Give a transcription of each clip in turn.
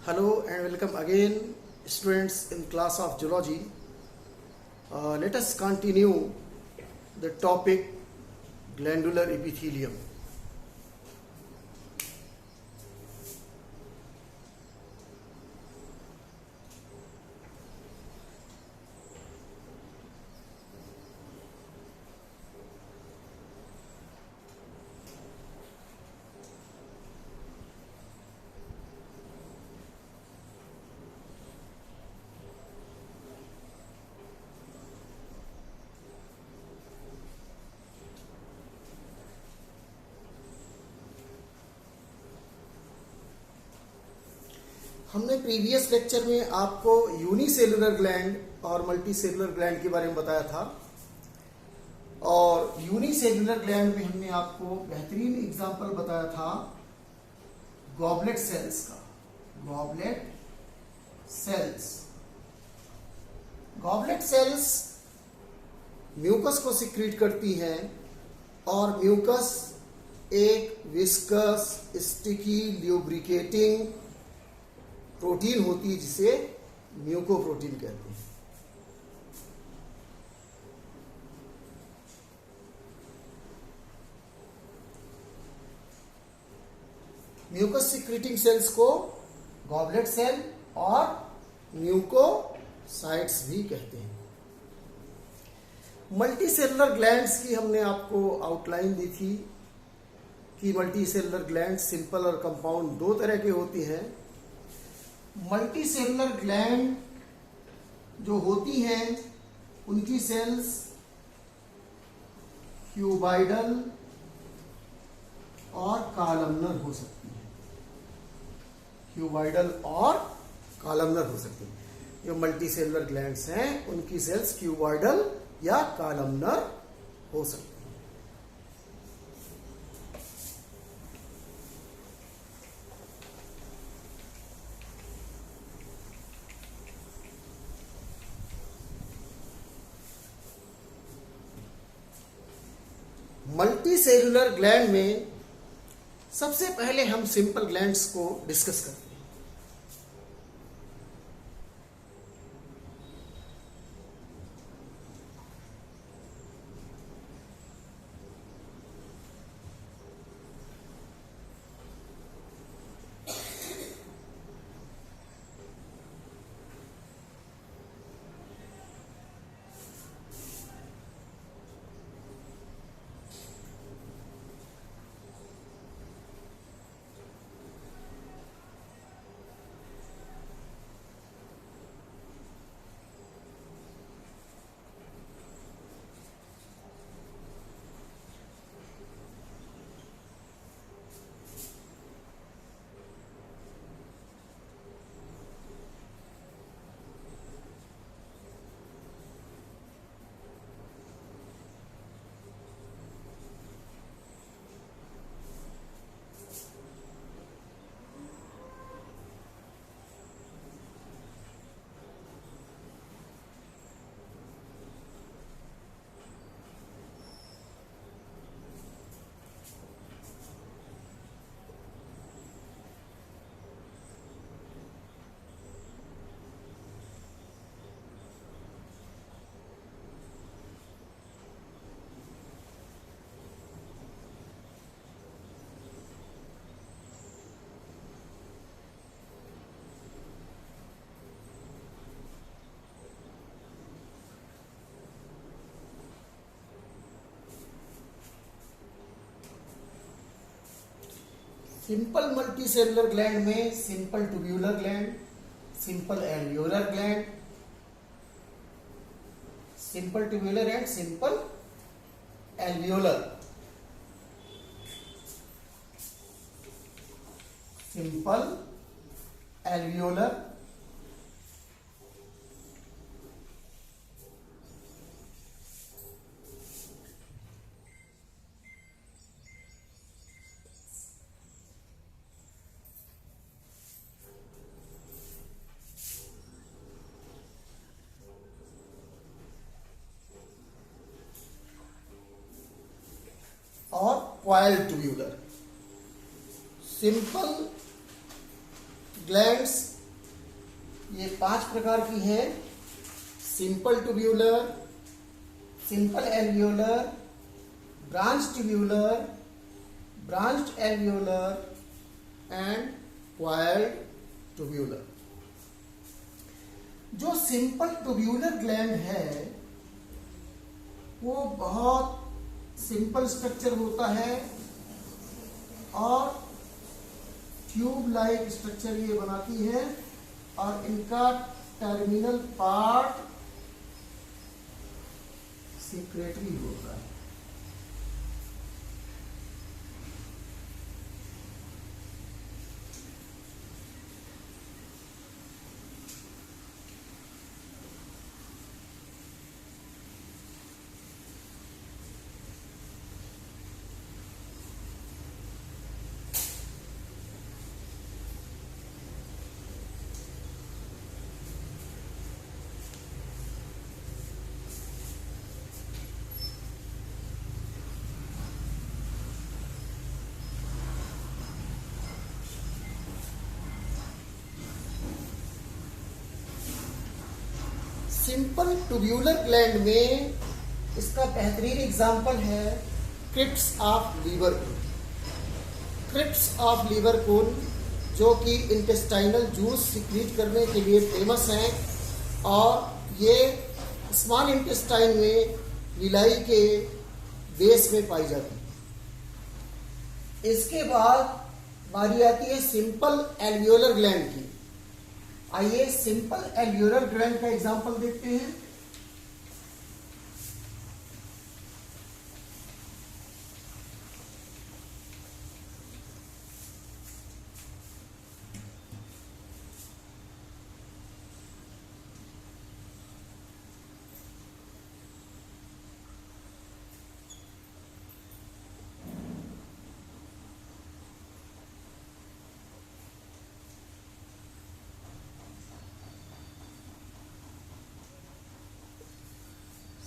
Hello and welcome again, students in class of zoology. Let us continue the topic glandular epithelium. हमने previous lecture में आपको unicellular gland और multicellular gland के बारे में बताया था और यूनिसेलुलर ग्लैंड में हमने आपको बेहतरीन एग्जांपल बताया था गॉबलेट सेल्स का। गॉबलेट सेल्स म्यूकस को सिक्रीट करती हैं और म्यूकस एक विस्कस स्टिकी ल्यूब्रिकेटिंग प्रोटीन होती है जिसे म्यूकोप्रोटीन कहते हैं। म्यूकस सिक्रीटिंग सेल्स को गॉबलेट सेल और म्यूकोसाइट्स भी कहते हैं। मल्टीसेलुलर ग्लैंड्स की हमने आपको आउटलाइन दी थी कि मल्टीसेलुलर ग्लैंड सिंपल और कंपाउंड दो तरह के होती हैं। मल्टीसेलुलर ग्लैंड जो होती हैं उनकी सेल्स क्यूबाइडल और कॉलमनर हो सकती हैं। जो मल्टीसेलुलर ग्लैंड्स हैं उनकी सेल्स क्यूबाइडल या कॉलमनर हो सकती हैं। मल्टीसेलुलर ग्लैंड में सबसे पहले हम सिंपल ग्लैंड्स को डिस्कस करते हैं। सिंपल मल्टीसेलुलर ग्लैंड में simple tubular gland, simple alveolar gland, simple tubular and simple alveolar, simple alveolar, और कॉइल ट्यूब्यूलर। सिंपल ग्लैंड्स ये 5 प्रकार की हैं: simple tubular, simple alveolar, branch tubular, branched alveolar and coiled tubular. जो simple tubular gland है वो बहुत simple structure होता है और ट्यूब लाइक स्ट्रक्चर ये बनाती है और इनका टर्मिनल पार्ट सेक्रेटरी होता है। सिंपल ट्यूब्यूलर ग्लैंड में इसका बेहतरीन एग्जाम्पल है crypts of Lieberkuhn. Crypts of Lieberkuhn जो कि इंटेस्टाइनल जूस सिक्रीट करने के लिए फेमस हैं और ये स्मॉल इंटेस्टाइन में विलाई के बेस में पाई जाती है। इसके बाद बारी आती है सिंपल एल्वियोलर ग्लैंड की। आइए सिंपल एल्वियोलर ग्लैंड का एग्जांपल देखते हैं।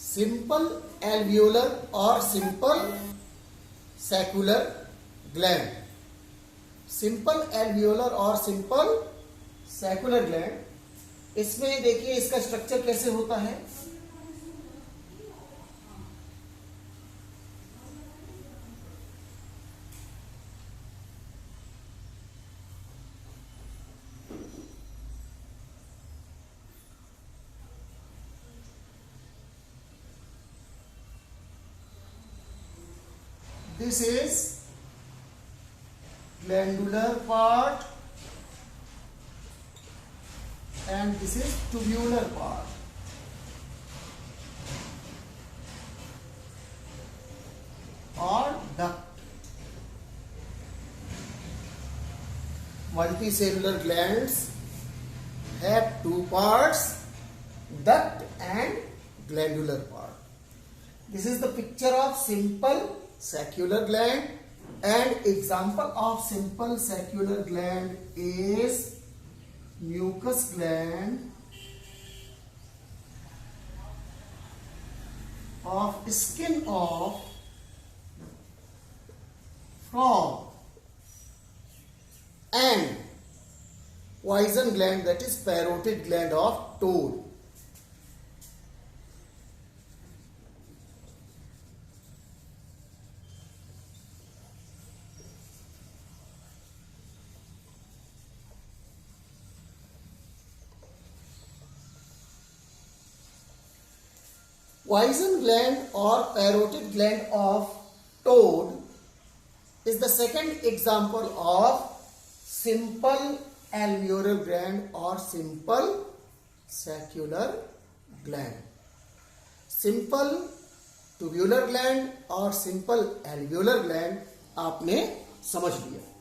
सिंपल एल्वियोलर और simple secular gland. Simple alveolar और सिंपल सैक्युलर ग्लैंड, इसमें देखिए इसका स्ट्रक्चर कैसे होता है। This is glandular part and this is tubular part. Or duct. Multicellular glands have two parts, duct and glandular part. This is the picture of simple saccular gland, and example of simple saccular gland is mucus gland of skin of frog and poison gland, that is parotid gland of toad. Poison gland or parotid gland of toad is the second example of simple alveolar gland or simple saccular gland. Simple tubular gland और simple alveolar gland आपने समझ लिया।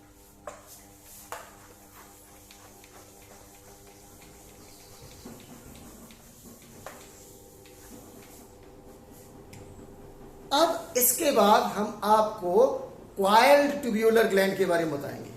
अब इसके बाद हम आपको coiled tubular gland के बारे में बताएंगे।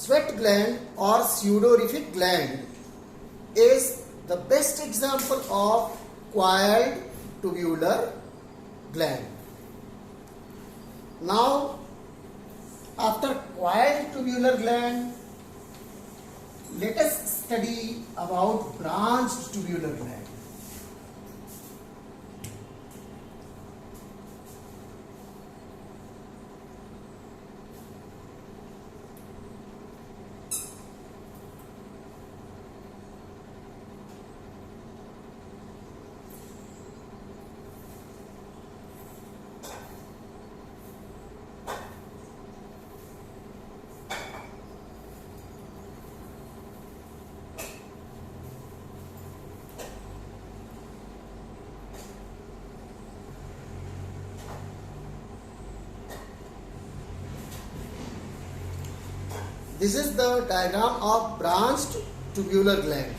sweat gland or sudorific gland is the best example of coiled tubular gland. Now, after coiled tubular gland, let us study about branched tubular gland. This is the diagram of branched tubular gland.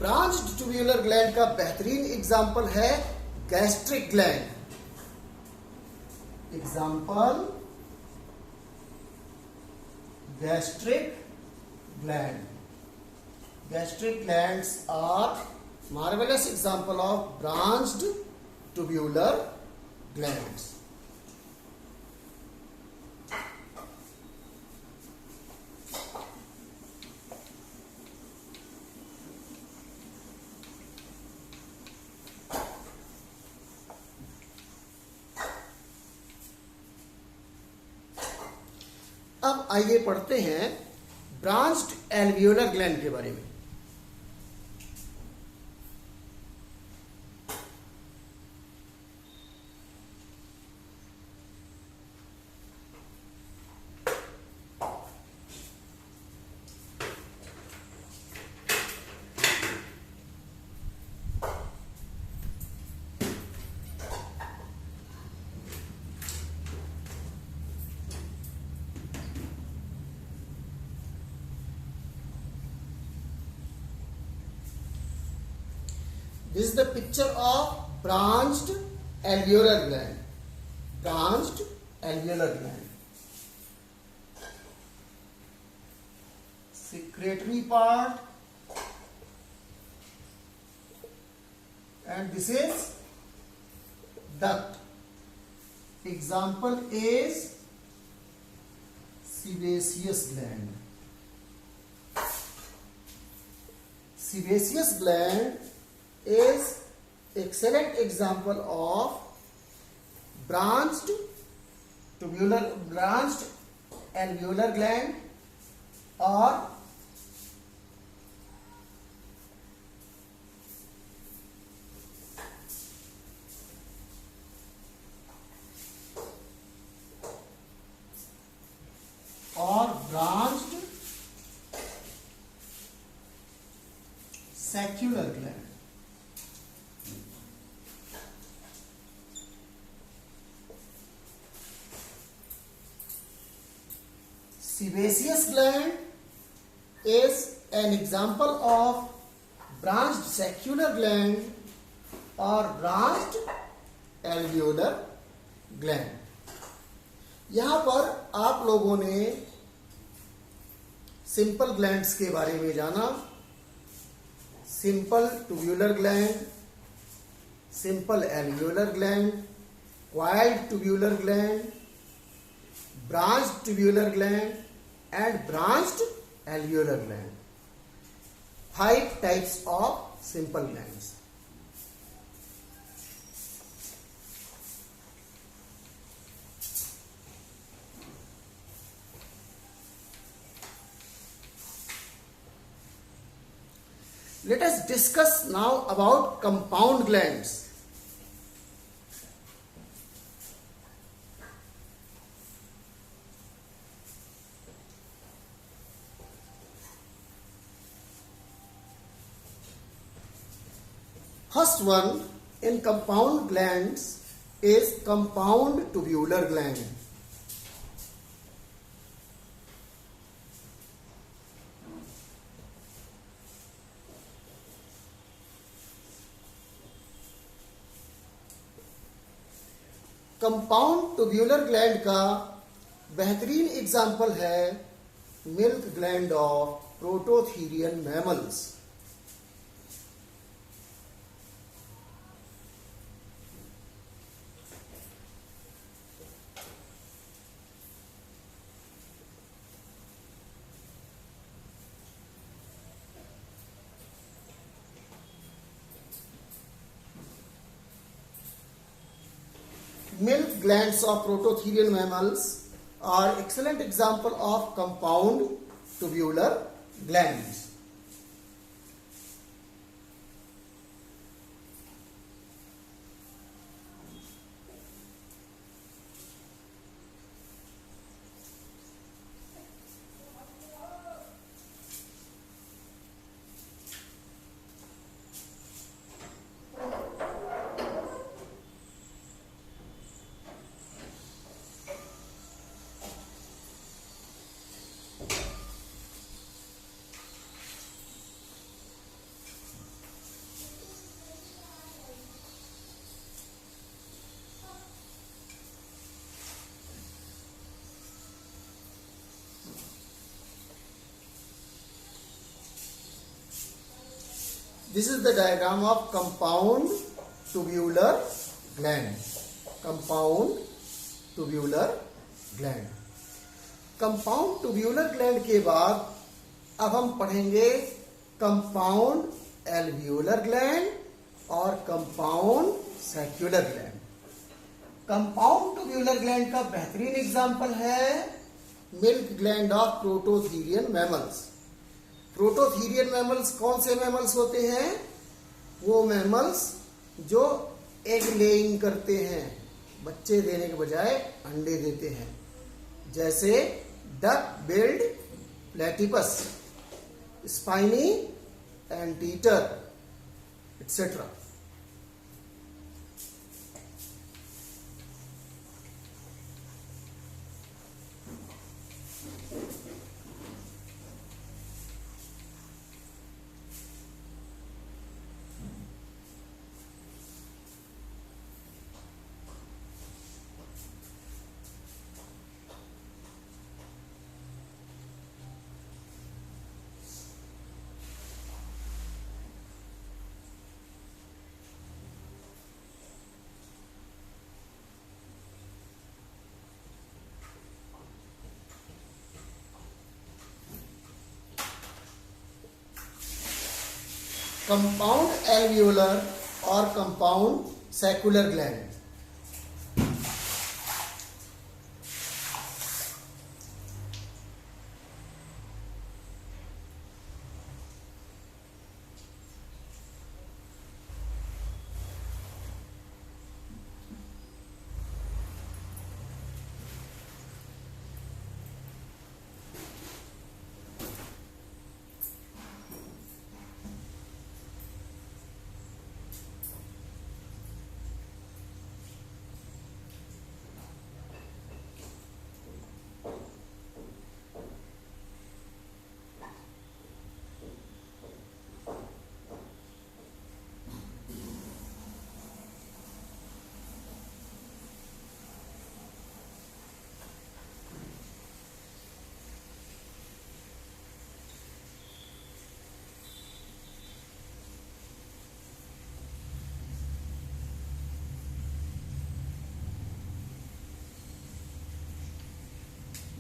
Branched tubular gland का बेहतरीन example है gastric gland. Example gastric gland. Gastric glands are marvelous example of branched tubular glands. अब आइए पढ़ते हैं branched alveolar gland के बारे में. This is the picture of branched alveolar gland. Branched alveolar gland. Secretory part, and this is duct. Example is sebaceous gland. Sebaceous gland is excellent example of branched alveolar gland or branched saccular gland. Sebaceous gland is an example of branched saccular gland or branched alveolar gland. यहाँ पर आप लोगों ने simple glands के बारे में जाना. Simple tubular gland, simple alveolar gland, coiled tubular gland, branched tubular gland and branched alveolar gland. 5 types of simple glands. Let us discuss now about compound glands. First one in compound glands is compound tubular gland. Compound tubular gland का बेहतरीन example है milk gland of prototherian mammals. Milk glands of prototherian mammals are excellent example of compound tubular glands. This is the diagram of compound tubular gland. Compound tubular gland. Compound tubular gland के बाद अब हम पढ़ेंगे compound alveolar gland और compound saccular gland. Compound tubular gland का बेहतरीन example है milk gland of prototherian mammals. Prototherian mammals कौन से मैमल्स होते हैं? वो मैमल्स जो एग लेइंग करते हैं, बच्चे देने के बजाय अंडे देते हैं, जैसे duck billed platypus, spiny anteater etcetera. Compound alveolar और compound saccular gland.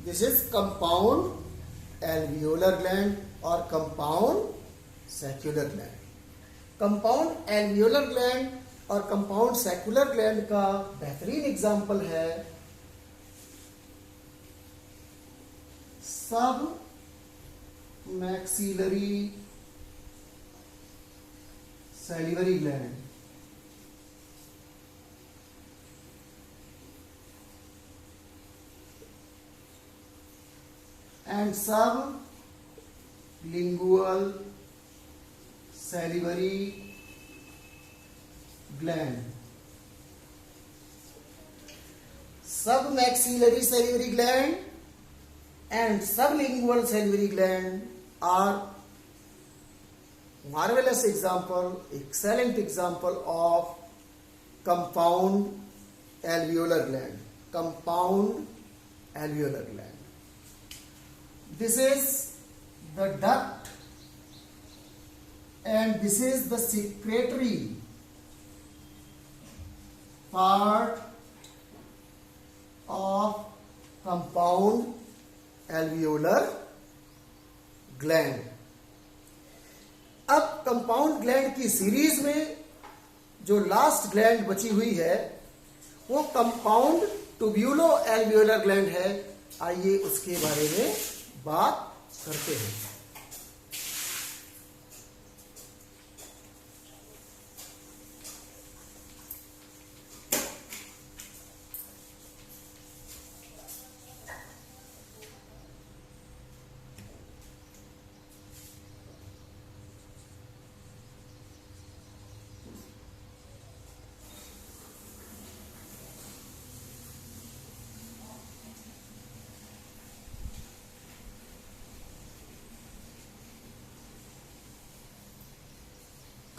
This is compound alveolar gland or compound saccular gland. Compound alveolar gland और compound saccular gland का बेहतरीन एग्जाम्पल है सब maxillary salivary gland. and sublingual salivary gland. Submaxillary salivary gland and sublingual salivary gland are marvelous example, excellent example of compound alveolar gland. Compound alveolar gland. This is the duct and this is the secretory part of compound alveolar gland. अब compound gland की series में जो last gland बची हुई है वो compound tubulo alveolar gland है. आइए उसके बारे में बात करते हैं.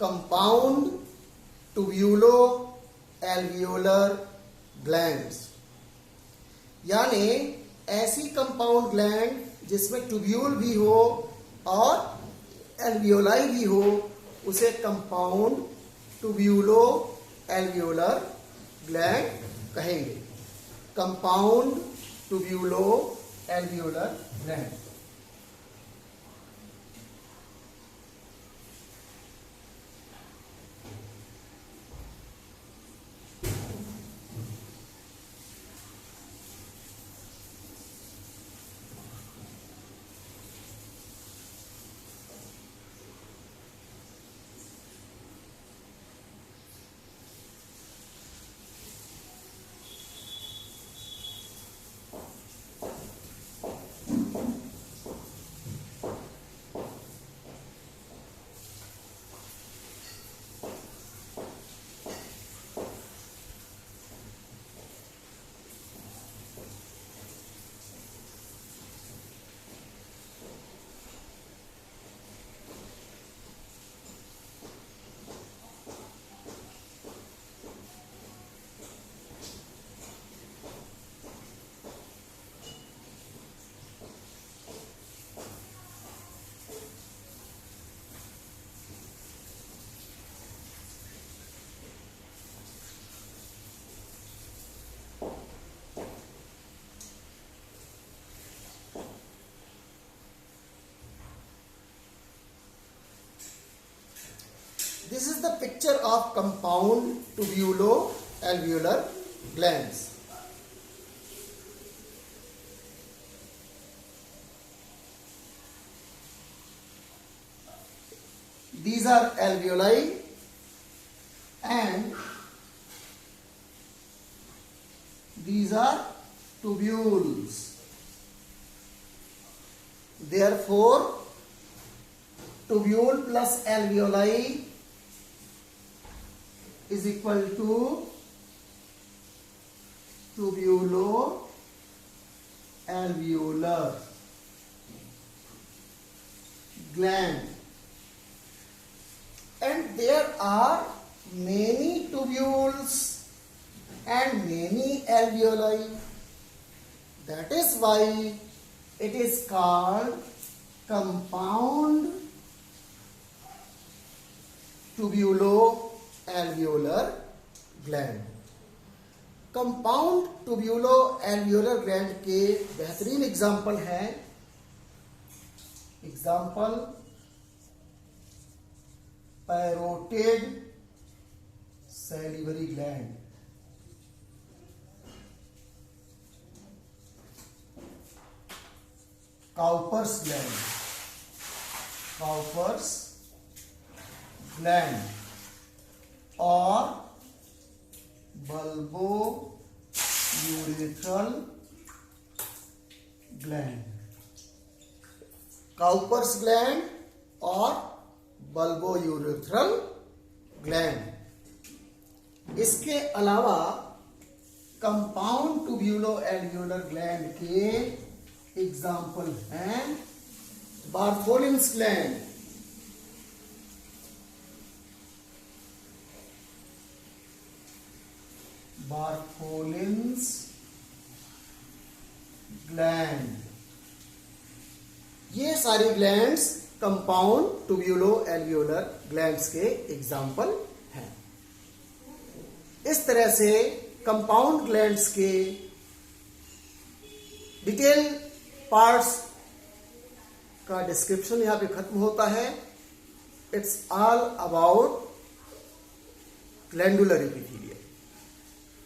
कंपाउंड ट्यूब्यूलो एल्वियोलर ग्लैंड्स यानी ऐसी कंपाउंड ग्लैंड जिसमें ट्यूब्यूल भी हो और एल्वियोलाई भी हो उसे कंपाउंड ट्यूब्यूलो एल्वियोलर ग्लैंड कहेंगे. Compound tubulo alveolar gland. This is the picture of compound tubulo-alveolar glands. These are alveoli and these are tubules. Therefore, tubule plus alveoli is equal to tubulo-alveolar gland. And there are many tubules and many alveoli. That is why it is called compound tubulo-alveolar gland. Compound tubulo alveolar gland के बेहतरीन example हैं. Example parotid salivary gland, Cowper's gland और bulbourethral gland. Cowper's gland और bulbourethral gland. इसके अलावा compound tubulo alveolar gland के example हैं Bartholin's gland, Bartholin's gland, ये सारी glands compound tubulo alveolar glands के एग्जाम्पल हैं। इस तरह से कंपाउंड ग्लैंड्स के डिटेल पार्ट्स का डिस्क्रिप्शन यहां पे खत्म होता है। It's all about glandular epithelium.